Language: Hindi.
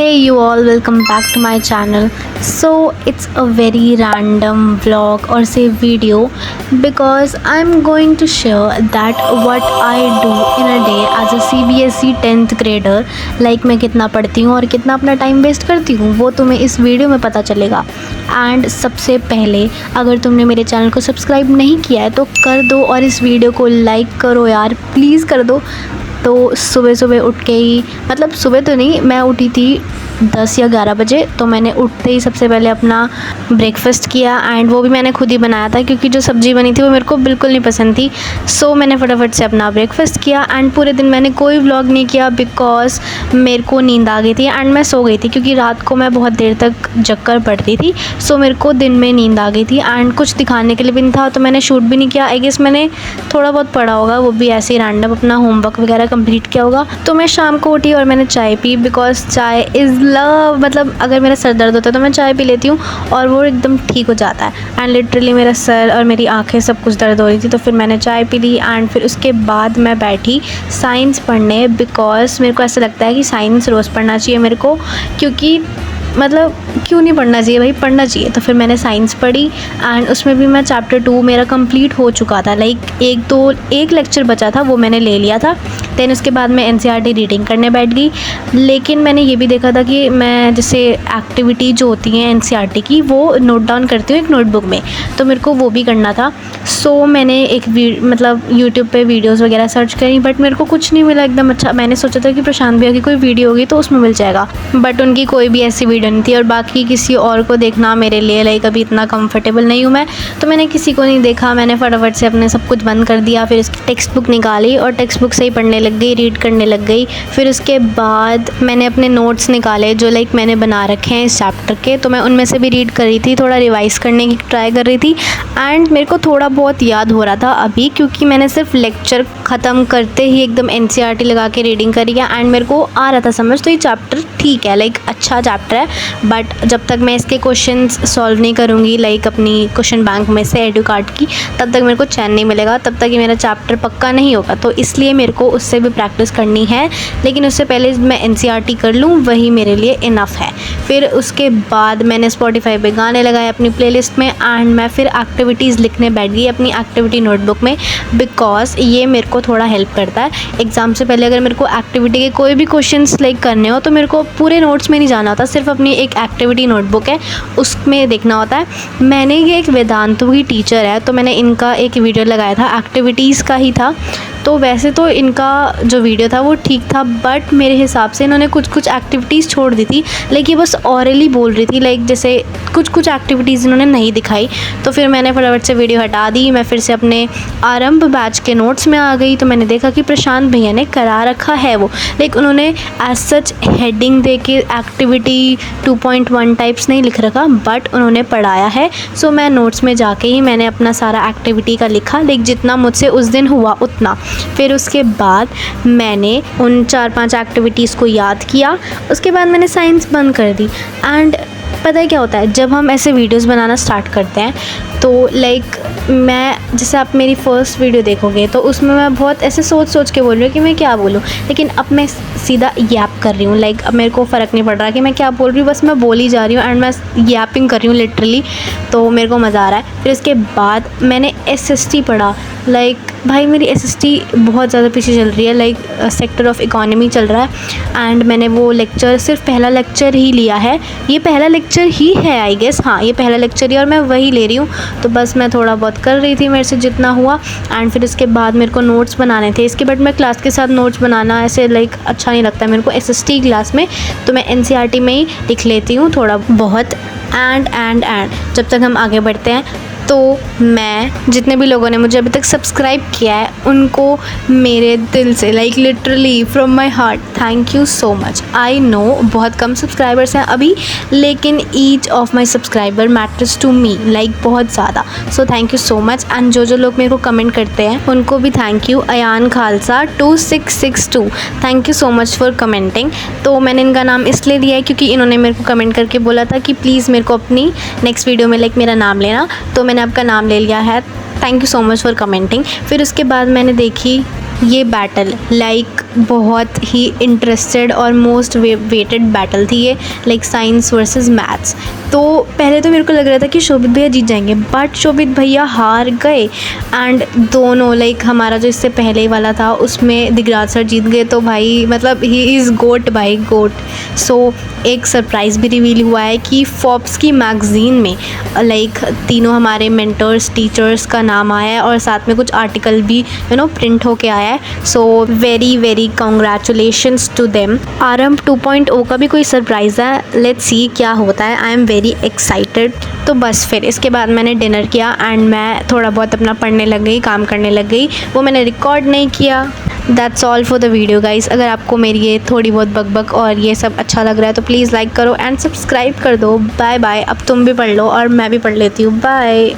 Hey you all, welcome back to my channel. So it's a very random vlog or say video because I'm going to share that what I do in a day as a CBSE 10th grader. Like मैं कितना पढ़ती हूँ और कितना अपना टाइम वेस्ट करती हूँ वो तुम्हें इस वीडियो में पता चलेगा। एंड सबसे पहले अगर तुमने मेरे चैनल को सब्सक्राइब नहीं किया है तो कर दो और इस वीडियो को लाइक करो यार, प्लीज़ कर दो। तो सुबह सुबह उठ के ही, मतलब सुबह तो नहीं, मैं उठी थी 10 या 11 बजे। तो मैंने उठते ही सबसे पहले अपना ब्रेकफास्ट किया एंड वो भी मैंने खुद ही बनाया था क्योंकि जो सब्ज़ी बनी थी वो मेरे को बिल्कुल नहीं पसंद थी। सो मैंने फटाफट से अपना ब्रेकफास्ट किया एंड पूरे दिन मैंने कोई व्लॉग नहीं किया बिकॉज मेरे को नींद आ गई थी एंड मैं सो गई थी क्योंकि रात को मैं बहुत देर तक जग कर पढ़ती थी। सो मेरे को दिन में नींद आ गई थी एंड कुछ दिखाने के लिए भी नहीं था तो मैंने शूट भी नहीं किया। आई गेस मैंने थोड़ा बहुत पढ़ा होगा, वो भी ऐसे ही रैंडम अपना होमवर्क वगैरह कंप्लीट किया होगा। तो मैं शाम को उठी और मैंने चाय पी बिकॉज चाय इज़ लव। मतलब अगर मेरा सर दर्द होता है तो मैं चाय पी लेती हूँ और वो एकदम ठीक हो जाता है। एंड लिटरली मेरा सर और मेरी आंखें सब कुछ दर्द हो रही थी तो फिर मैंने चाय पी ली एंड फिर उसके बाद मैं बैठी साइंस पढ़ने बिकॉज मेरे को ऐसा लगता है कि साइंस रोज़ पढ़ना चाहिए मेरे को, क्योंकि मतलब क्यों नहीं पढ़ना चाहिए भाई, पढ़ना चाहिए। तो फिर मैंने साइंस पढ़ी एंड उसमें भी मैं चैप्टर 2 मेरा कंप्लीट हो चुका था। लाइक एक लेक्चर बचा था वो मैंने ले लिया था। देन उसके बाद मैं NCERT रीडिंग करने बैठ गई। लेकिन मैंने ये भी देखा था कि मैं जैसे एक्टिविटी जो होती हैं NCERT की वो नोट डाउन करती हूँ एक नोटबुक में, तो मेरे को वो भी करना था। सो मैंने मतलब यूट्यूब पे वीडियोस वगैरह सर्च करी बट मेरे को कुछ नहीं मिला एकदम अच्छा। मैंने सोचा था कि प्रशांत भैया की कोई वीडियो होगी तो उसमें मिल जाएगा, बट उनकी कोई भी ऐसी वीडियो नहीं थी। और बाकी किसी और को देखना मेरे लिए लाइक अभी इतना कंफर्टेबल नहीं हूँ मैं, तो मैंने किसी को नहीं देखा। मैंने फटाफट से अपने सब कुछ बंद कर दिया, फिर उसकी टेक्स्ट बुक निकाली और टेक्स्ट बुक से ही पढ़ने लग गई, रीड करने लग गई। फिर उसके बाद मैंने अपने नोट्स निकाले जो लाइक मैंने बना रखे हैं इस चैप्टर के, तो मैं उनमें से भी रीड कर रही थी, थोड़ा रिवाइज़ करने की ट्राई कर रही थी। एंड मेरे को थोड़ा बहुत याद हो रहा था अभी क्योंकि मैंने सिर्फ लेक्चर ख़त्म करते ही एकदम NCERT लगा के रीडिंग करी है एंड मेरे को आ रहा था समझ। तो ये चैप्टर ठीक है, लाइक अच्छा चैप्टर है, बट जब तक मैं इसके क्वेश्चंस सॉल्व नहीं करूँगी लाइक अपनी क्वेश्चन बैंक में से एडुकार्ट की, तब तक मेरे को चैन नहीं मिलेगा, तब तक ये मेरा चैप्टर पक्का नहीं होगा। तो इसलिए मेरे को उससे भी प्रैक्टिस करनी है, लेकिन उससे पहले मैं NCERT कर लूँ वही मेरे लिए इनफ है। फिर उसके बाद मैंने स्पॉटिफाई पे गाने लगाए अपनी प्लेलिस्ट में एंड मैं फिर एक्टिविटीज़ लिखने बैठ गई अपनी एक्टिविटी नोटबुक में बिकॉज ये मेरे को थोड़ा हेल्प करता है एग्ज़ाम से पहले। अगर मेरे को एक्टिविटी के कोई भी क्वेश्चंस लाइक करने हो तो मेरे को पूरे नोट्स में नहीं जाना होता, सिर्फ अपनी एक एक्टिविटी नोटबुक है उसमें देखना होता है। मैंने ये एक वेदांतु की टीचर है तो मैंने इनका एक वीडियो लगाया था, एक्टिविटीज़ का ही था। तो वैसे तो इनका जो वीडियो था वो ठीक था बट मेरे हिसाब से इन्होंने कुछ एक्टिविटीज़ छोड़ दी थी, लाइक ये बस ऑरली बोल रही थी, लाइक जैसे कुछ एक्टिविटीज़ इन्होंने नहीं दिखाई। तो फिर मैंने फटाफट से वीडियो हटा दी, मैं फिर से अपने आरंभ बैच के नोट्स में आ गई। तो मैंने देखा कि प्रशांत भैया ने करा रखा है वो, लाइक उन्होंने एज सच हेडिंग दे के एक्टिविटी 2.1 टाइप्स नहीं लिख रखा बट उन्होंने पढ़ाया है। सो मैं नोट्स में जाके ही मैंने अपना सारा एक्टिविटी का लिखा, लाइक जितना मुझसे उस दिन हुआ उतना। फिर उसके बाद मैंने उन 4-5 एक्टिविटीज़ को याद किया, उसके बाद मैंने साइंस बंद कर दी। एंड पता है क्या होता है, जब हम ऐसे वीडियोस बनाना स्टार्ट करते हैं तो लाइक मैं जैसे आप मेरी फ़र्स्ट वीडियो देखोगे तो उसमें मैं बहुत ऐसे सोच के बोल रही हूँ कि मैं क्या बोलूँ, लेकिन अब मैं सीधा यैप कर रही हूँ। लाइक अब मेरे को फ़र्क नहीं पड़ रहा कि मैं क्या बोल रही हूँ, बस मैं बोल ही जा रही हूँ एंड मैं यैपिंग कर रही हूँ लिटरली। तो मेरे को मज़ा आ रहा है। फिर उसके बाद मैंने SST पढ़ा। लाइक भाई मेरी SST बहुत ज़्यादा पीछे चल रही है, लाइक सेक्टर ऑफ इकोनॉमी चल रहा है एंड मैंने वो लेक्चर सिर्फ पहला लेक्चर ही लिया है। ये पहला लेक्चर ही है आई गेस, हाँ ये पहला लेक्चर ही और मैं वही ले रही हूँ। तो बस मैं थोड़ा बहुत कर रही थी मेरे से जितना हुआ एंड फिर उसके बाद मेरे को नोट्स बनाने थे इसके, बट मैं क्लास के साथ नोट्स बनाना ऐसे लाइक अच्छा नहीं लगता मेरे को SST क्लास में, तो मैं NCERT में ही लिख लेती हूँ थोड़ा बहुत। एंड जब तक हम आगे बढ़ते हैं तो मैं जितने भी लोगों ने मुझे अभी तक सब्सक्राइब किया है उनको मेरे दिल से like literally from my heart thank you so much. I know बहुत कम सब्सक्राइबर्स हैं अभी, लेकिन each of my subscriber matters to me like बहुत ज़्यादा। So thank you so much. And जो लोग मेरे को कमेंट करते हैं उनको भी thank you. Ayaan Khalsa 2662 thank you so much for commenting. तो मैंने इनका नाम इसलिए दिया है क्योंकि इन्होंने मेरे को कमेंट करके बोला था कि प्लीज़ मेरे को अपनी नेक्स्ट वीडियो में लाइक मेरा नाम लेना, तो मैंने आपका नाम ले लिया है। Thank you so much for commenting. फिर उसके बाद मैंने देखी ये बैटल, लाइक बहुत ही इंटरेस्टेड और मोस्ट वेटेड बैटल थी ये, लाइक साइंस वर्सेस मैथ्स। तो पहले तो मेरे को लग रहा था कि शोभित भैया जीत जाएंगे, बट शोभित भैया हार गए। एंड दोनों, लाइक हमारा जो इससे पहले वाला था उसमें दिगराज सर जीत गए। तो भाई मतलब ही इज़ गोट भाई, गोट। सो एक सरप्राइज़ भी रिवील हुआ है कि फोर्ब्स की मैगज़ीन में लाइक तीनों हमारे मेंटर्स टीचर्स का नाम आया है और साथ में कुछ आर्टिकल भी प्रिंट होके आया है। So very very congratulations to them. Aarambh 2.0 का भी कोई सरप्राइज़ है, लेट्स सी क्या होता है। I am very excited. तो बस फिर इसके बाद मैंने डिनर किया एंड मैं थोड़ा बहुत अपना पढ़ने लग गई, काम करने लग गई। वो मैंने रिकॉर्ड नहीं किया। That's all for the video guys. अगर आपको मेरी ये थोड़ी बहुत बकबक और ये सब अच्छा लग रहा है तो प्लीज़ लाइक करो एंड सब्सक्राइब कर दो। Bye bye. अब तुम भी पढ़ लो और मैं भी पढ़ लेती हूँ। बाय।